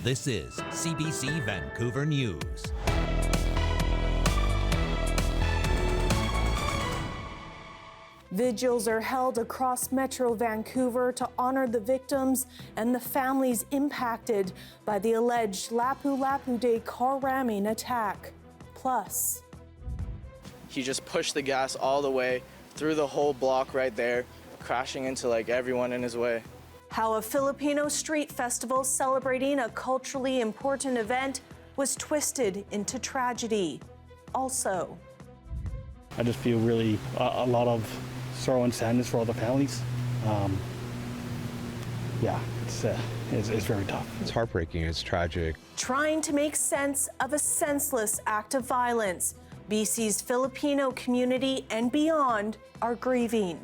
This is CBC Vancouver News. Vigils are held across Metro Vancouver to honor the victims and the families impacted by the alleged Lapu-Lapu Day car ramming attack. Plus, he just pushed the gas all the way through the whole block right there, crashing into everyone in his way. how a Filipino street festival celebrating a culturally important event was twisted into tragedy. Also, I just feel really a lot of sorrow and sadness for all the families. It's very tough. It's heartbreaking, it's tragic. trying to make sense of a senseless act of violence. BC's Filipino community and beyond are grieving.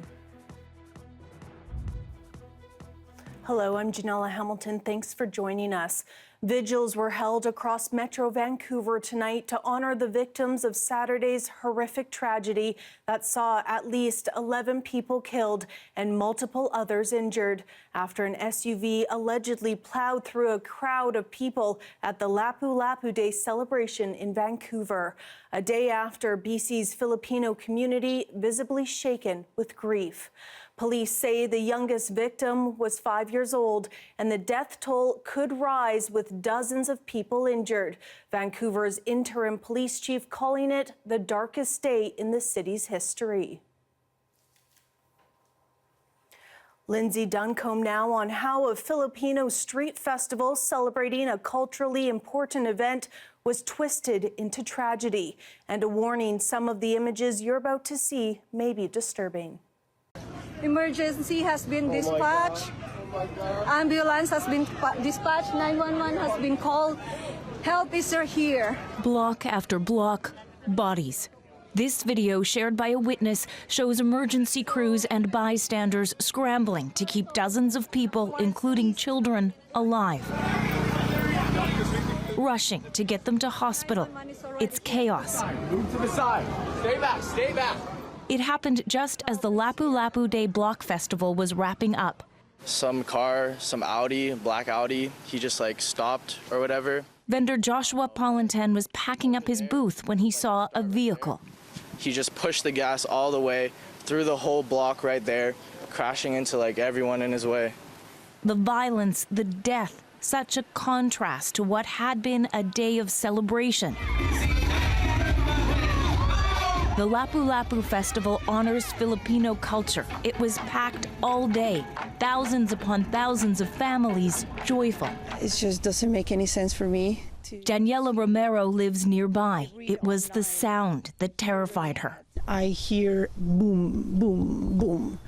Hello, I'm Janella Hamilton. Thanks for joining us. Vigils were held across Metro Vancouver tonight to honor the victims of Saturday's horrific tragedy that saw at least 11 people killed and multiple others injured after an SUV allegedly plowed through a crowd of people at the Lapu-Lapu Day celebration in Vancouver, a day after BC's Filipino community visibly shaken with grief. Police say the youngest victim was 5 years old, and the death toll could rise with dozens of people injured. Vancouver's interim police chief calling it the darkest day in the city's history. Lindsay Duncombe now on how a Filipino street festival celebrating a culturally important event was twisted into tragedy, and a warning some of the images you're about to see may be disturbing. Emergency has been dispatched. Ambulance has been dispatched. 911 has been called. Help is here. Block after block, bodies. This video shared by a witness shows emergency crews and bystanders scrambling to keep dozens of people, including children, alive. Rushing to get them to hospital. It's chaos. Move to the side. Stay back, stay back. It happened just as the Lapu-Lapu Day Block Festival was wrapping up. Some car, some Audi, black Audi, he just stopped or whatever. Vendor Joshua Polinten was packing up his booth when he saw a vehicle. He just pushed the gas all the way through the whole block right there, crashing into everyone in his way. The violence, the death, such a contrast to what had been a day of celebration. The Lapu-Lapu Festival honors Filipino culture. It was packed all day, thousands upon thousands of families joyful. It just doesn't make any sense for me. Janella Romero lives nearby. It was the sound that terrified her. I hear boom, boom, boom.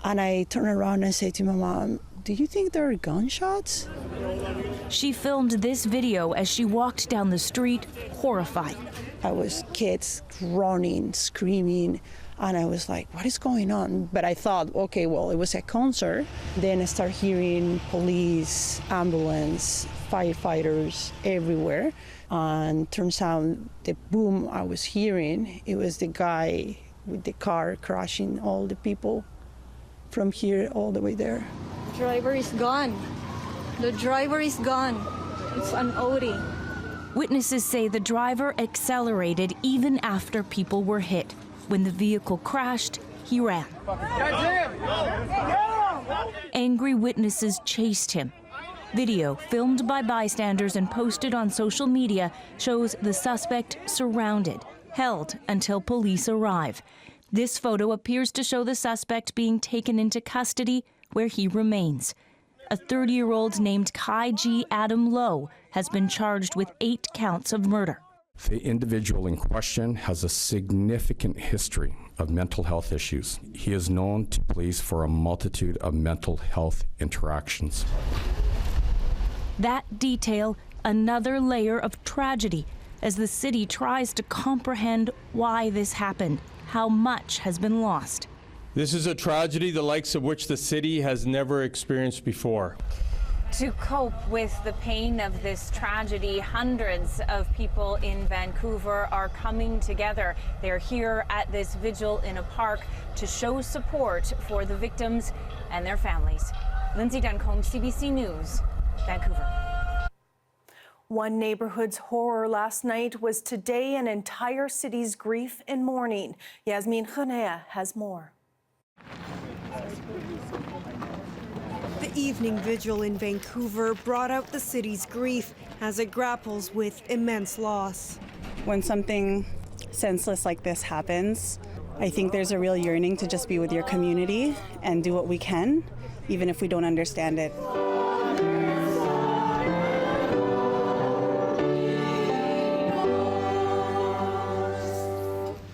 And I turn around and say to my mom, do you think there are gunshots? She filmed this video as she walked down the street, horrified. I was kids running, screaming, and I was like, what is going on? But I thought, okay, well, it was a concert. Then I started hearing police, ambulance, firefighters everywhere. And turns out the boom I was hearing, it was the guy with the car crashing all the people from here all the way there. The driver is gone. The driver is gone. It's an Audi. Witnesses say the driver accelerated even after people were hit. When the vehicle crashed, he ran. Angry witnesses chased him. Video filmed by bystanders and posted on social media shows the suspect surrounded, held until police arrive. This photo appears to show the suspect being taken into custody, where he remains. A 30-year-old named Kai G. Adam Lowe has been charged with 8 counts of murder. The individual in question has a significant history of mental health issues. He is known to police for a multitude of mental health interactions. That detail, another layer of tragedy as the city tries to comprehend why this happened, how much has been lost. This is a tragedy the likes of which the city has never experienced before. To cope with the pain of this tragedy, hundreds of people in Vancouver are coming together. They're here at this vigil in a park to show support for the victims and their families. Lindsay Duncombe, CBC News, Vancouver. One neighborhood's horror last night was today an entire city's grief and mourning. Janella has more. The evening vigil in Vancouver brought out the city's grief as it grapples with immense loss. When something senseless like this happens, I think there's a real yearning to just be with your community and do what we can, even if we don't understand it.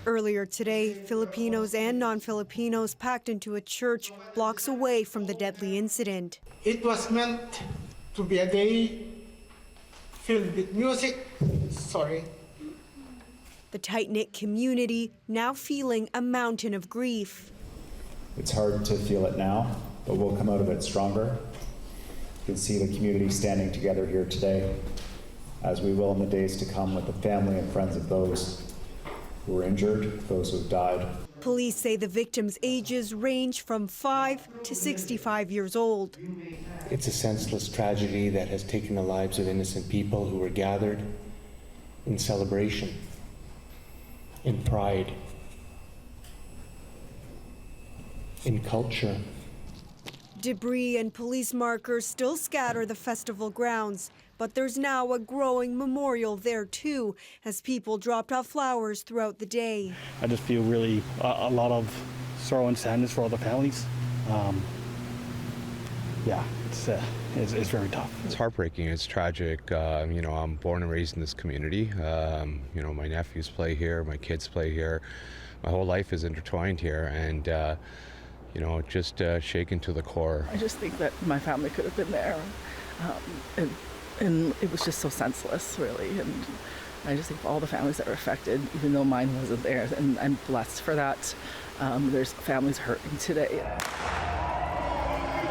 Earlier today, Filipinos and non-Filipinos packed into a church blocks away from the deadly incident. It was meant to be a day filled with music. The tight-knit community now feeling a mountain of grief. It's hard to feel it now, but we'll come out of it stronger. You can see the community standing together here today, as we will in the days to come with the family and friends of those who were injured, those who have died. Police say the victims' ages range from 5 to 65 years old. It's a senseless tragedy that has taken the lives of innocent people who were gathered in celebration, in pride, in culture. Debris and police markers still scatter the festival grounds, but there's now a growing memorial there too, as people dropped off flowers throughout the day. I just feel really a lot of sorrow and sadness for all the families. It's very tough. It's heartbreaking. It's tragic. I'm born and raised in this community. My nephews play here. My kids play here. My whole life is intertwined here, and just shaken to the core. I just think that my family could have been there, and it was just so senseless, really. And I just think for all the families that were affected, even though mine wasn't there, and I'm blessed for that. There's families hurting today.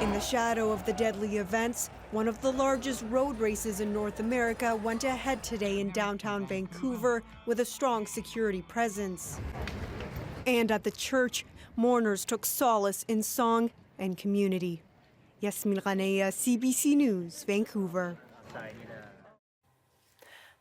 In the shadow of the deadly events, one of the largest road races in North America went ahead today in downtown Vancouver with a strong security presence. And at the church, mourners took solace in song and community. Janella, CBC News, Vancouver.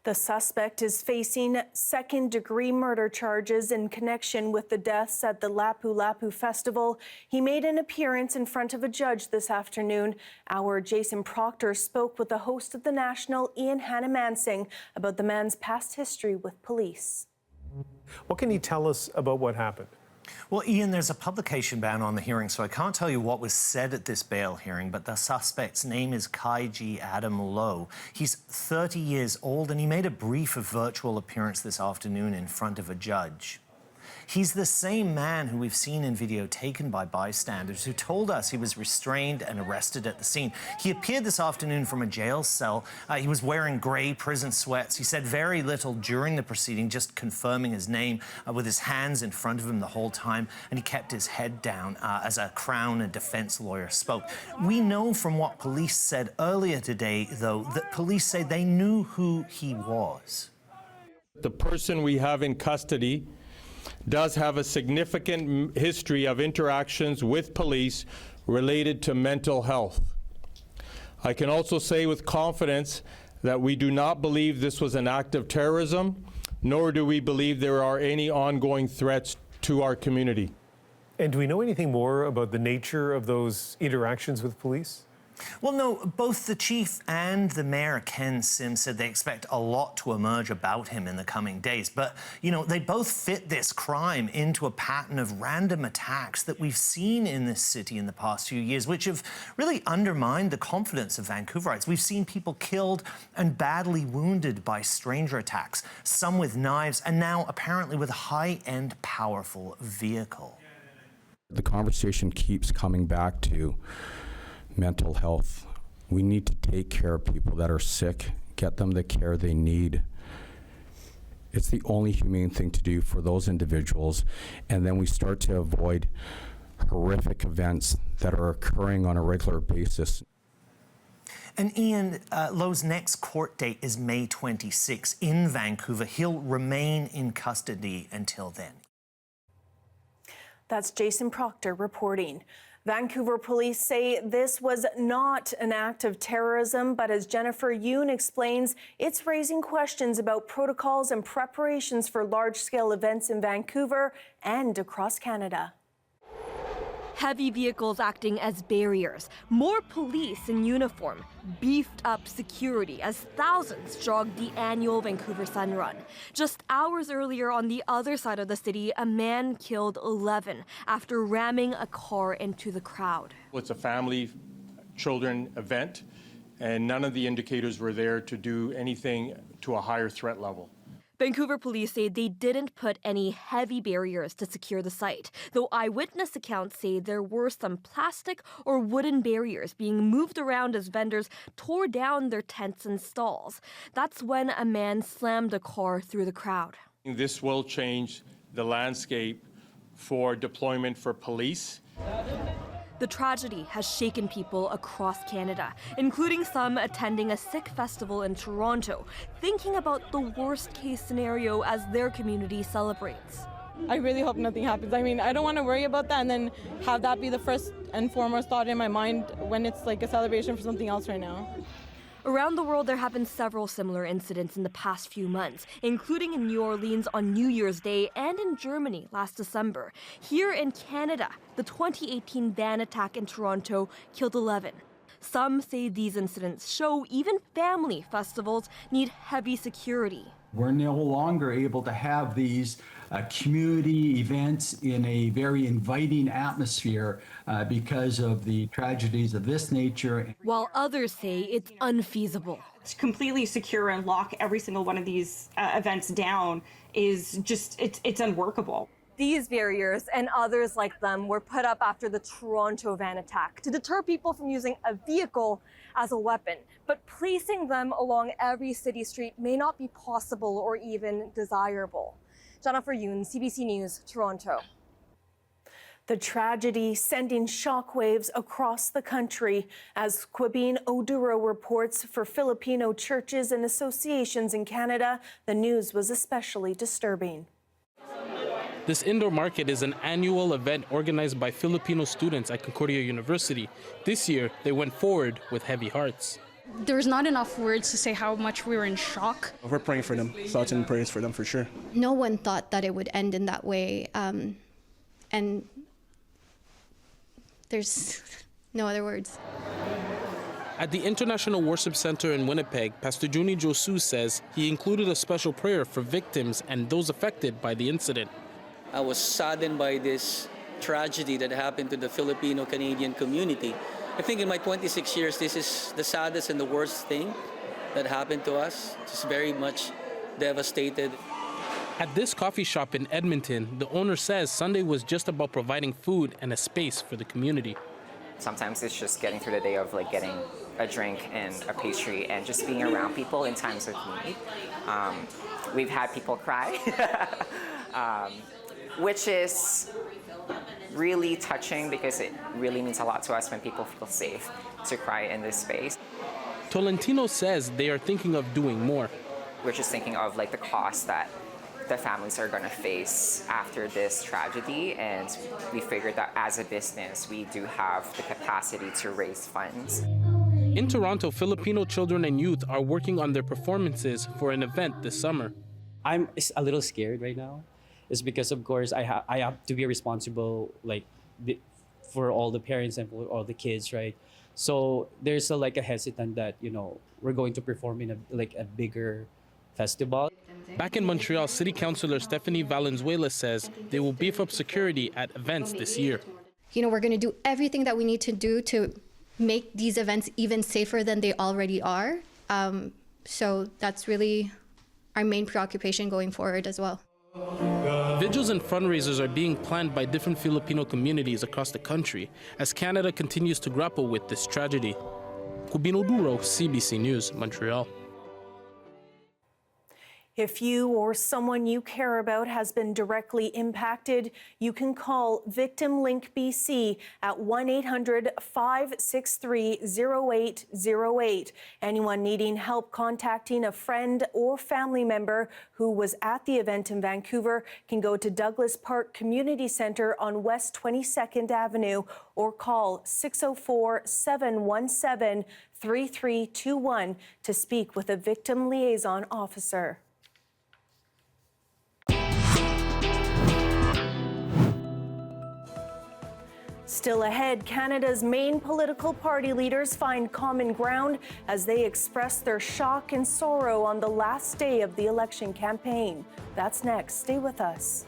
The suspect is facing second-degree murder charges in connection with the deaths at the Lapu-Lapu festival. He made an appearance in front of a judge this afternoon. Our Jason Proctor spoke with the host of the National, Ian Hannah-Mansing, about the man's past history with police. What can you tell us about what happened? Well, Ian, there's a publication ban on the hearing, so I can't tell you what was said at this bail hearing, but the suspect's name is Kaiji Adam Low. He's 30 years old, and he made a brief virtual appearance this afternoon in front of a judge. He's the same man who we've seen in video taken by bystanders who told us he was restrained and arrested at the scene. He appeared this afternoon from a jail cell. He was wearing grey prison sweats. He said very little during the proceeding, just confirming his name with his hands in front of him the whole time, and he kept his head down as a Crown and defense lawyer spoke. We know from what police said earlier today, though, that police say they knew who he was. The person we have in custody does have a significant history of interactions with police related to mental health. I can also say with confidence that we do not believe this was an act of terrorism, nor do we believe there are any ongoing threats to our community. And do we know anything more about the nature of those interactions with police? Well, no, both the chief and the mayor, Ken Sim, said they expect a lot to emerge about him in the coming days. But, they both fit this crime into a pattern of random attacks that we've seen in this city in the past few years, which have really undermined the confidence of Vancouverites. We've seen people killed and badly wounded by stranger attacks, some with knives, and now apparently with a high-end, powerful vehicle. The conversation keeps coming back to mental health. We need to take care of people that are sick, get them the care they need. It's the only humane thing to do for those individuals, and then we start to avoid horrific events that are occurring on a regular basis. And Ian, Low's next court date is May 26 in Vancouver. He'll remain in custody until then. That's Jason Proctor reporting. Vancouver police say this was not an act of terrorism, but as Jennifer Yoon explains, it's raising questions about protocols and preparations for large-scale events in Vancouver and across Canada. Heavy vehicles acting as barriers, more police in uniform, beefed up security as thousands jogged the annual Vancouver Sun Run. Just hours earlier on the other side of the city, a man killed 11 after ramming a car into the crowd. It's a family children event, and none of the indicators were there to do anything to a higher threat level. Vancouver police say they didn't put any heavy barriers to secure the site, though eyewitness accounts say there were some plastic or wooden barriers being moved around as vendors tore down their tents and stalls. That's when a man slammed a car through the crowd. This will change the landscape for deployment for police. The tragedy has shaken people across Canada, including some attending a Sikh festival in Toronto, thinking about the worst-case scenario as their community celebrates. I really hope nothing happens. I mean, I don't want to worry about that and then have that be the first and foremost thought in my mind when it's like a celebration for something else right now. Around the world, there have been several similar incidents in the past few months, including in New Orleans on New Year's Day and in Germany last December. Here in Canada, the 2018 van attack in Toronto killed 11. Some say these incidents show even family festivals need heavy security. We're no longer able to have these community events in a very inviting atmosphere because of the tragedies of this nature. While others say it's unfeasible. To completely secure and lock every single one of these events down is just, it's unworkable. These barriers and others like them were put up after the Toronto van attack to deter people from using a vehicle as a weapon. But placing them along every city street may not be possible or even desirable. Jennifer Yoon, CBC News, Toronto. The tragedy sending shockwaves across the country as Quibine Oduro reports for Filipino churches and associations in Canada. The news was especially disturbing. This indoor market is an annual event organized by Filipino students at Concordia University. This year, they went forward with heavy hearts. There's not enough words to say how much we were in shock. We're praying for them, thoughts and prayers for them for sure. No one thought that it would end in that way, and there's no other words. At the International Worship Center in Winnipeg, Pastor Juni Josu says he included a special prayer for victims and those affected by the incident. I was saddened by this tragedy that happened to the Filipino-Canadian community. I think in my 26 years, this is the saddest and the worst thing that happened to us. Just very much devastated. At this coffee shop in Edmonton, the owner says Sunday was just about providing food and a space for the community. Sometimes it's just getting through the day of like getting a drink and a pastry and just being around people in times of need. We've had people cry, which is really touching because it really means a lot to us when people feel safe to cry in this space. Tolentino says they are thinking of doing more. We're just thinking of like the cost that the families are going to face after this tragedy, and we figured that as a business we do have the capacity to raise funds. In Toronto, Filipino children and youth are working on their performances for an event this summer. I'm a little scared right now. It's because, of course, I have to be responsible for all the parents and for all the kids, right? So there's a hesitant that, we're going to perform in a bigger festival. Back in Montreal, City Councillor Stephanie Valenzuela says they will beef up security at events this year. We're going to do everything that we need to do to make these events even safer than they already are. So that's really our main preoccupation going forward as well. Vigils and fundraisers are being planned by different Filipino communities across the country as Canada continues to grapple with this tragedy. Quibine Oduro, CBC News, Montreal. If you or someone you care about has been directly impacted, you can call Victim Link BC at 1-800-563-0808. Anyone needing help contacting a friend or family member who was at the event in Vancouver can go to Douglas Park Community Centre on West 22nd Avenue or call 604-717-3321 to speak with a victim liaison officer. Still ahead, Canada's main political party leaders find common ground as they express their shock and sorrow on the last day of the election campaign. That's next. Stay with us.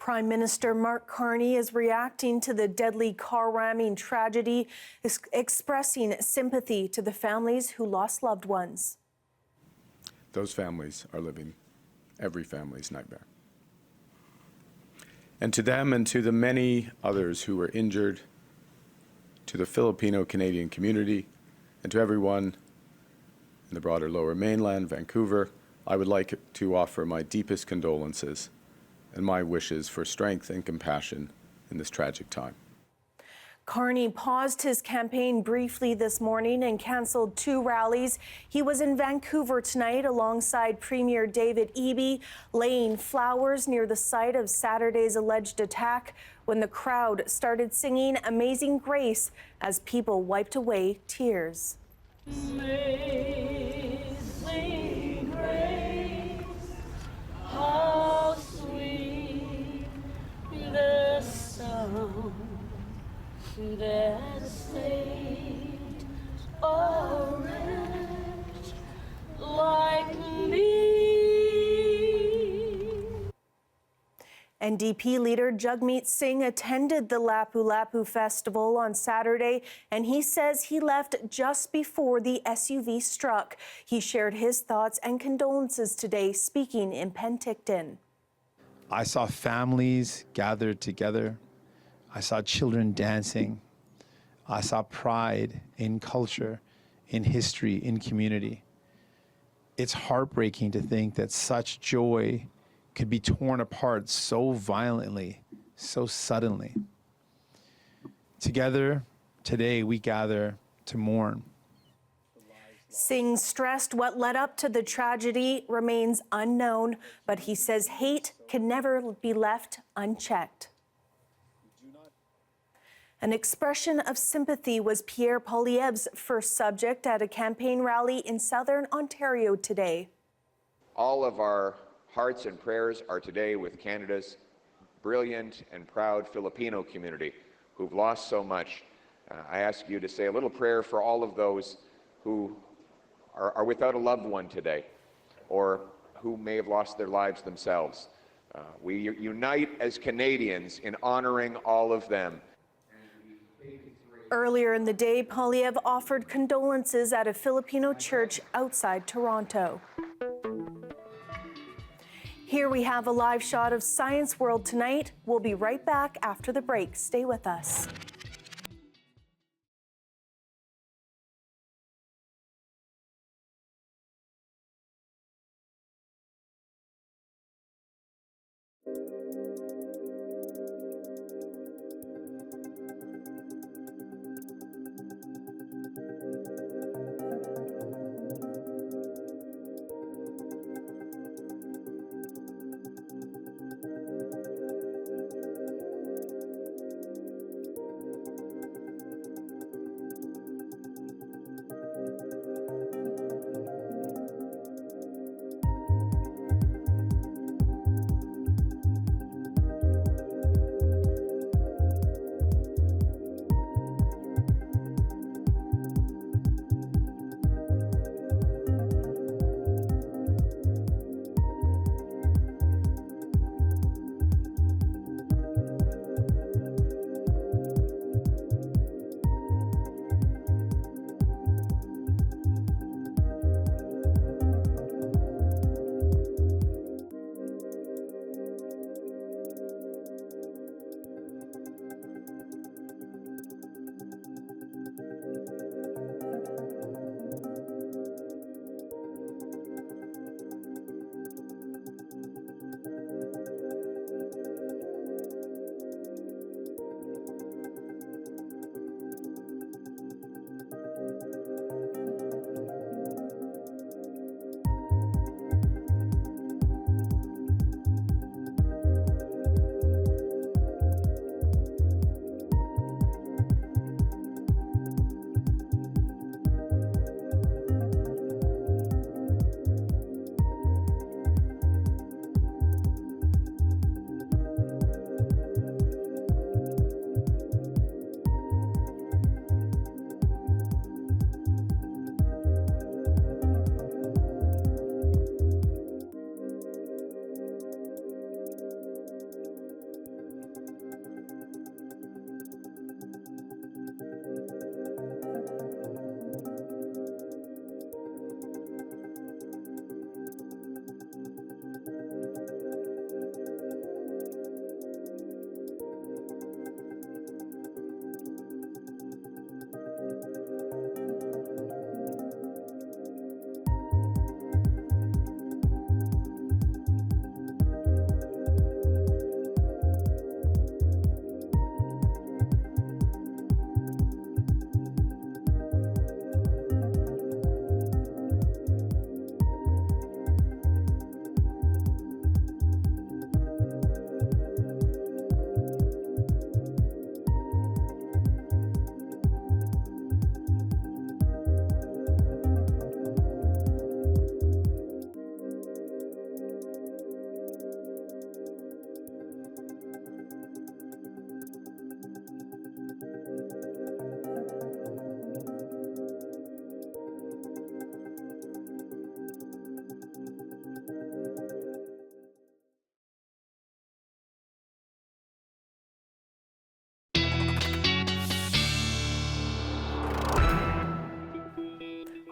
Prime Minister Mark Carney is reacting to the deadly car ramming tragedy, expressing sympathy to the families who lost loved ones. Those families are living every family's nightmare. And to them and to the many others who were injured, to the Filipino-Canadian community, and to everyone in the broader Lower Mainland, Vancouver, I would like to offer my deepest condolences and my wishes for strength and compassion in this tragic time. Carney paused his campaign briefly this morning and canceled 2 rallies. He was in Vancouver tonight alongside Premier David Eby, laying flowers near the site of Saturday's alleged attack when the crowd started singing Amazing Grace as people wiped away tears. Amazing grace, how sweet the sound that saved a wretch like me. NDP leader Jagmeet Singh attended the Lapu-Lapu festival on Saturday, and he says he left just before the SUV struck. He shared his thoughts and condolences today, speaking in Penticton. I saw families gathered together. I saw children dancing. I saw pride in culture, in history, in community. It's heartbreaking to think that such joy could be torn apart so violently, so suddenly. Together, today, we gather to mourn. Singh stressed what led up to the tragedy remains unknown, but he says hate can never be left unchecked. An expression of sympathy was Pierre Poilievre's first subject at a campaign rally in southern Ontario today. All of our hearts and prayers are today with Canada's brilliant and proud Filipino community who've lost so much. I ask you to say a little prayer for all of those who are without a loved one today or who may have lost their lives themselves. We unite as Canadians in honoring all of them. Earlier in the day, Poilievre offered condolences at a Filipino church outside Toronto. Here we have a live shot of Science World tonight. We'll be right back after the break. Stay with us.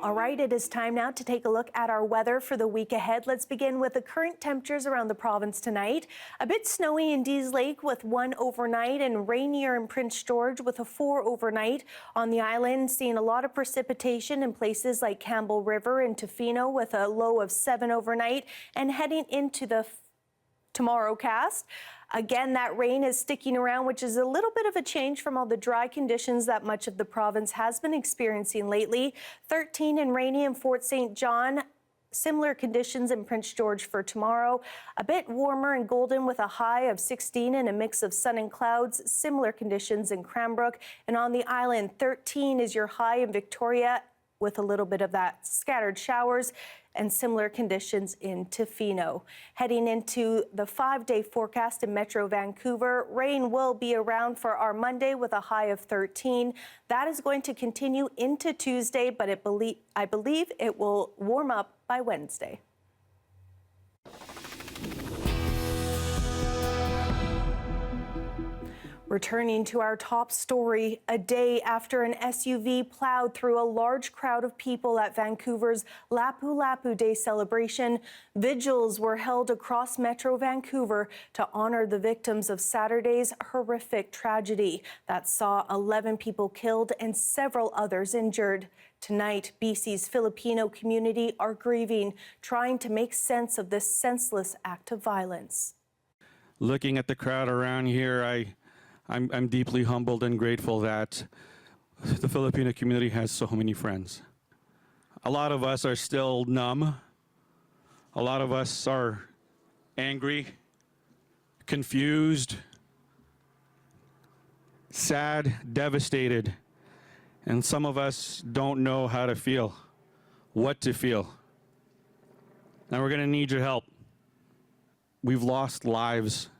All right, it is time now to take a look at our weather for the week ahead. Let's begin with the current temperatures around the province tonight. A bit snowy in Dease Lake with 1 overnight, and rainier in Prince George with a 4 overnight. On the island, seeing a lot of precipitation in places like Campbell River and Tofino with a low of 7 overnight, and heading into the tomorrow cast. Again, that rain is sticking around, which is a little bit of a change from all the dry conditions that much of the province has been experiencing lately. 13 and rainy in Fort St. John. Similar conditions in Prince George for tomorrow. A bit warmer in Golden with a high of 16 and a mix of sun and clouds. Similar conditions in Cranbrook. And on the island, 13 is your high in Victoria with a little bit of that scattered showers, and similar conditions in Tofino. Heading into the 5-day forecast in Metro Vancouver, rain will be around for our Monday with a high of 13. That is going to continue into Tuesday, but I believe it will warm up by Wednesday. Returning to our top story, a day after an SUV plowed through a large crowd of people at Vancouver's Lapu-Lapu Day celebration, vigils were held across Metro Vancouver to honor the victims of Saturday's horrific tragedy that saw 11 people killed and several others injured. Tonight, BC's Filipino community are grieving, trying to make sense of this senseless act of violence. Looking at the crowd around here, I'm deeply humbled and grateful that the Filipino community has so many friends. A lot of us are still numb. A lot of us are angry, confused, sad, devastated. And some of us don't know how to feel, what to feel. And we're going to need your help. We've lost lives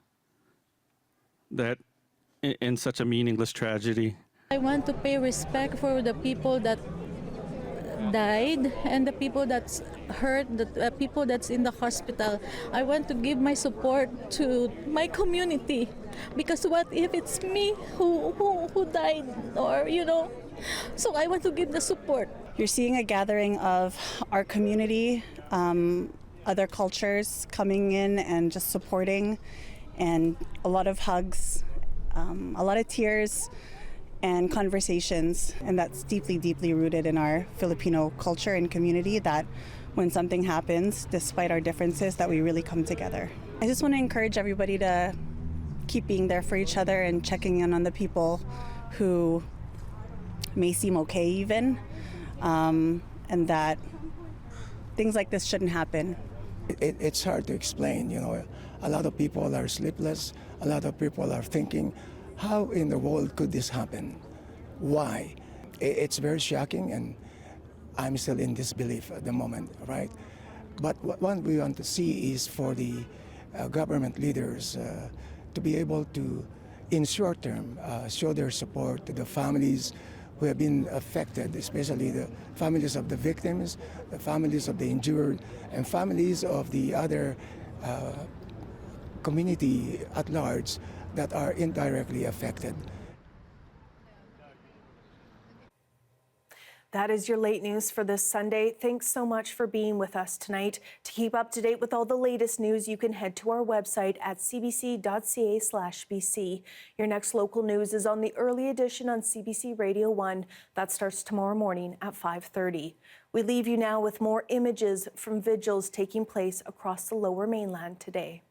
that in such a meaningless tragedy. I want to pay respect for the people that died and the people that's hurt, the people that's in the hospital. I want to give my support to my community, because what if it's me who died, or so I want to give the support. You're seeing a gathering of our community, other cultures coming in and just supporting, and a lot of hugs. A lot of tears and conversations, and that's deeply, deeply rooted in our Filipino culture and community, that when something happens, despite our differences, that we really come together. I just want to encourage everybody to keep being there for each other and checking in on the people who may seem okay even, and that things like this shouldn't happen. It's hard to explain, a lot of people are sleepless. A lot of people are thinking, how in the world could this happen? Why? It's very shocking, and I'm still in disbelief at the moment, right? But what we want to see is for the government leaders to be able to, in short term, show their support to the families who have been affected, especially the families of the victims, the families of the injured, and families of the other community at large that are indirectly affected. That is your late news for this Sunday. Thanks so much for being with us tonight. To keep up to date with all the latest news, you can head to our website at cbc.ca/bc. Your next local news is on the early edition on CBC Radio 1. That starts tomorrow morning at 5:30. We leave you now with more images from vigils taking place across the Lower Mainland today.